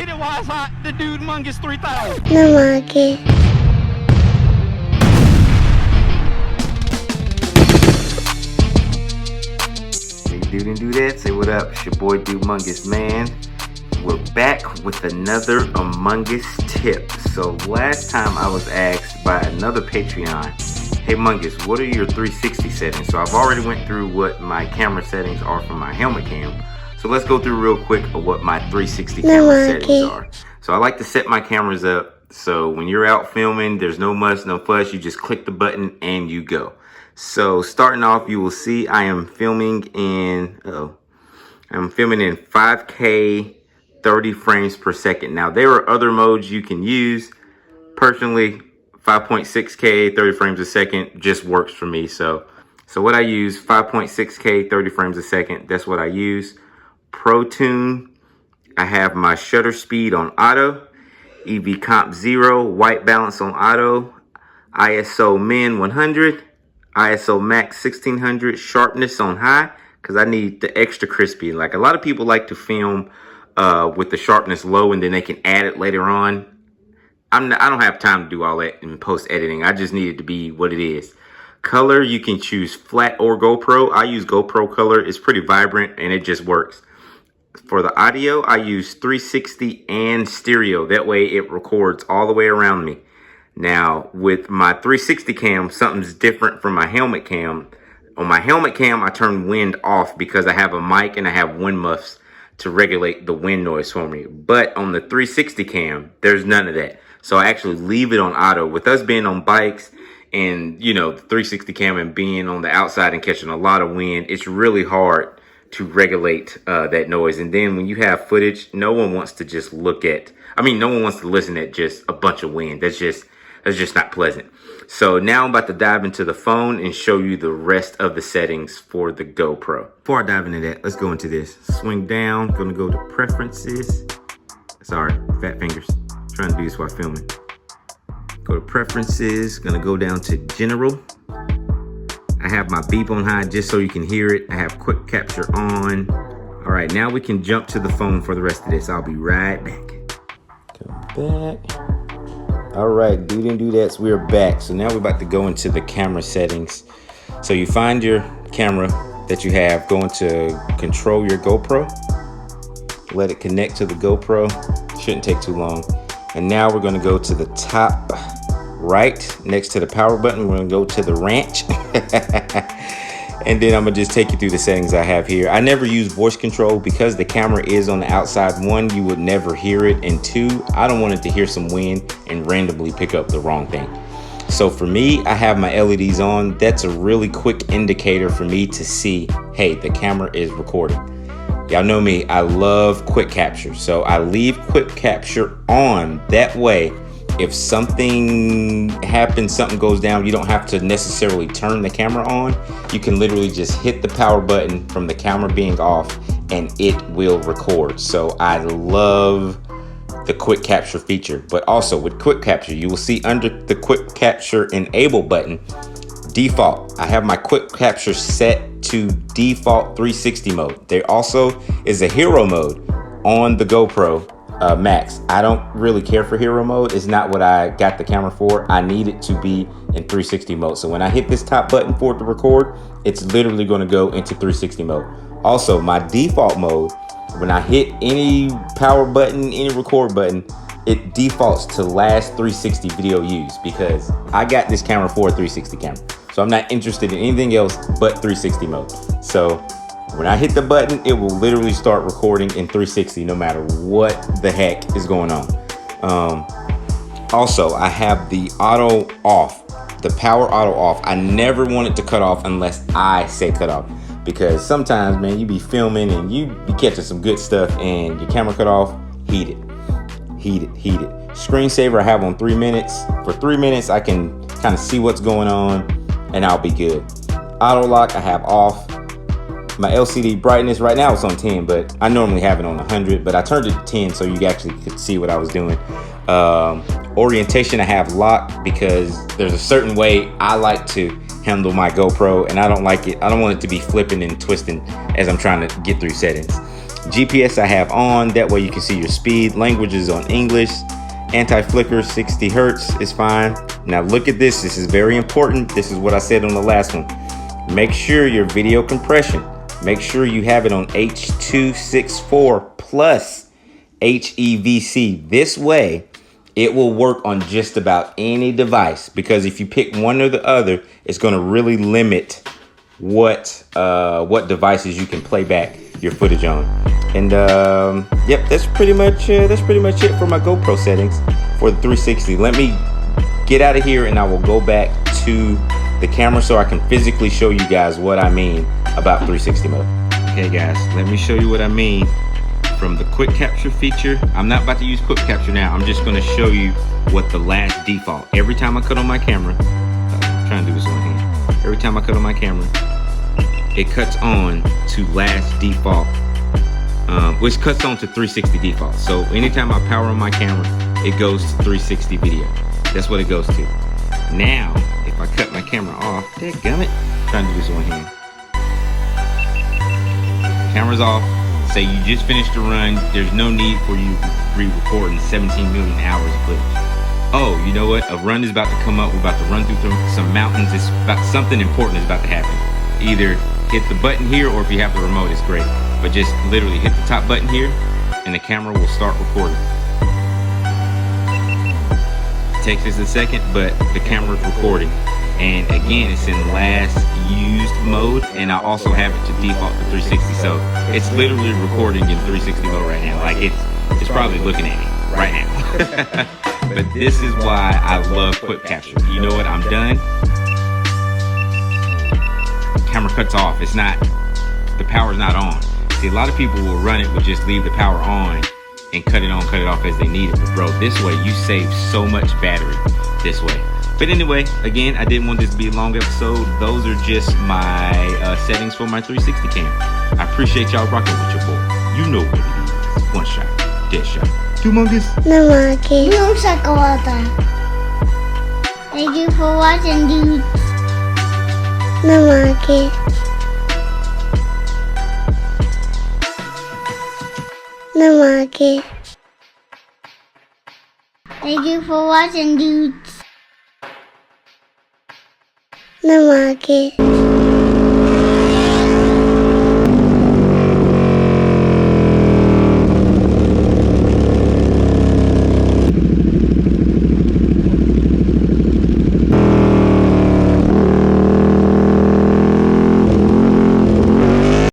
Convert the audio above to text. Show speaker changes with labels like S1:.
S1: Hit it while it's hot. The Dude Mungus 3000.
S2: No monkey.
S3: Hey dude and dudette, say what up. It's your boy Dude Mungus, man. We're back with another A-Mungus tip. So last time I was asked by another Patreon, hey Mungus, what are your 360 settings? So I've already went through what my camera settings are for my helmet cam. So let's go through real quick of what my 360 camera settings are. So I like to set my cameras up so when you're out filming, there's no muss, no fuss. You just click the button and you go. So starting off, you will see I am filming in 5K 30 frames per second. Now there are other modes you can use. Personally, 5.6K 30 frames a second just works for me. So what I use, 5.6K 30 frames a second, that's what I use. Pro Tune, I have my shutter speed on auto, EV comp 0, white balance on auto, ISO min 100, ISO max 1600, sharpness on high, because I need the extra crispy. Like a lot of people like to film with the sharpness low and then they can add it later on. I don't have time to do all that in post editing. I just need it to be what it is. Color, you can choose flat or GoPro. I use GoPro color. It's pretty vibrant and it just works. For the audio, I use 360 and stereo. That way it records all the way around me. Now, with my 360 cam, something's different from my helmet cam. On my helmet cam, I turn wind off because I have a mic and I have wind muffs to regulate the wind noise for me. But on the 360 cam, there's none of that. So I actually leave it on auto. With us being on bikes and, you know, the 360 cam and being on the outside and catching a lot of wind, it's really hard to regulate that noise. And then when you have footage, no one wants to just no one wants to listen at just a bunch of wind. That's just not pleasant. So now I'm about to dive into the phone and show you the rest of the settings for the GoPro. Before I dive into that, let's go into this. Swing down, gonna go to preferences. Sorry, fat fingers. Trying to do this while filming. Go to preferences, gonna go down to general. I have my beep on high just so you can hear it. I have quick capture on. All right, now we can jump to the phone for the rest of this. I'll be right back. Come back. All right, dude and dudettes, we're back. So now we're about to go into the camera settings. So you find your camera that you have, go into control your GoPro. Let it connect to the GoPro. Shouldn't take too long. And now we're gonna go to the top right next to the power button. We're gonna go to the ranch. And then I'm gonna just take you through the settings I have here. I never use voice control because the camera is on the outside. One, you would never hear it. And two, I don't want it to hear some wind and randomly pick up the wrong thing. So for me, I have my LEDs on. That's a really quick indicator for me to see, hey, the camera is recording. Y'all know me, I love quick capture. So I leave quick capture on. That way, if something happens, something goes down, you don't have to necessarily turn the camera on. You can literally just hit the power button from the camera being off and it will record. So I love the quick capture feature. But also with quick capture, you will see under the quick capture enable button, default. I have my quick capture set to default 360 mode. There also is a hero mode on the GoPro Max. I don't really care for hero mode. It's not what I got the camera for. I need it to be in 360 mode. So when I hit this top button for it to record, it's literally going to go into 360 mode. Also, my default mode, when I hit any power button, any record button, it defaults to last 360 video used because I got this camera for a 360 camera. So I'm not interested in anything else but 360 mode. So when I hit the button, it will literally start recording in 360 no matter what the heck is going on. Also, I have the auto off, the power auto off. I never want it to cut off unless I say cut off. Because sometimes, man, you be filming and you be catching some good stuff and your camera cut off, heat it. Screensaver I have on 3 minutes. For 3 minutes, I can kind of see what's going on and I'll be good. Auto lock I have off. My LCD brightness right now it's on 10, but I normally have it on 100, but I turned it to 10 so you actually could see what I was doing. Orientation I have locked because there's a certain way I like to handle my GoPro and I don't like it. I don't want it to be flipping and twisting as I'm trying to get through settings. GPS I have on, that way you can see your speed. Language is on English. Anti-flicker 60 Hertz is fine. Now look at this, this is very important. This is what I said on the last one. Make sure your video compression, make sure you have it on H.264 plus HEVC. This way it will work on just about any device, because if you pick one or the other, it's going to really limit what devices you can play back your footage on. And yep, that's pretty much it for my GoPro settings for the 360. Let me get out of here and I will go back to the camera so I can physically show you guys what I mean about 360 mode. Okay guys, let me show you what I mean from the quick capture feature. I'm not about to use quick capture now. I'm just going to show you what the last default. Every time I cut on my camera, I'm trying to do this one hand. Every time I cut on my camera, it cuts on to last default, which cuts on to 360 default. So anytime I power on my camera, it goes to 360 video. That's what it goes to. Now, if I cut my camera off, dadgummit, trying to do this one hand. Camera's off. Say you just finished a run. There's no need for you re-recording 17 million hours of footage. Oh, you know what? A run is about to come up. We're about to run through some mountains. It's about, something important is about to happen. Either hit the button here, or if you have the remote, it's great. But just literally hit the top button here, and the camera will start recording. It takes just a second, but the camera's recording. And again, it's in last used mode, and I also have it to default to 360. So it's literally recording in 360 mode right now. Like it's probably looking at me right now. But this is why I love quick capture. You know what? I'm done. Camera cuts off. It's not, the power's not on. See, a lot of people will run it, but just leave the power on and cut it on, cut it off as they need it. But bro, this way you save so much battery this way. But anyway, again, I didn't want this to be a long episode. Those are just my settings for my 360 cam. I appreciate y'all rocking with your boy. You know what it is. One shot, Deadshot. DudeMungus.
S2: DudeMungus. No chocolate. Thank you for watching, dude. DudeMungus. DudeMungus. Thank you for watching, dudes. DudeMungus.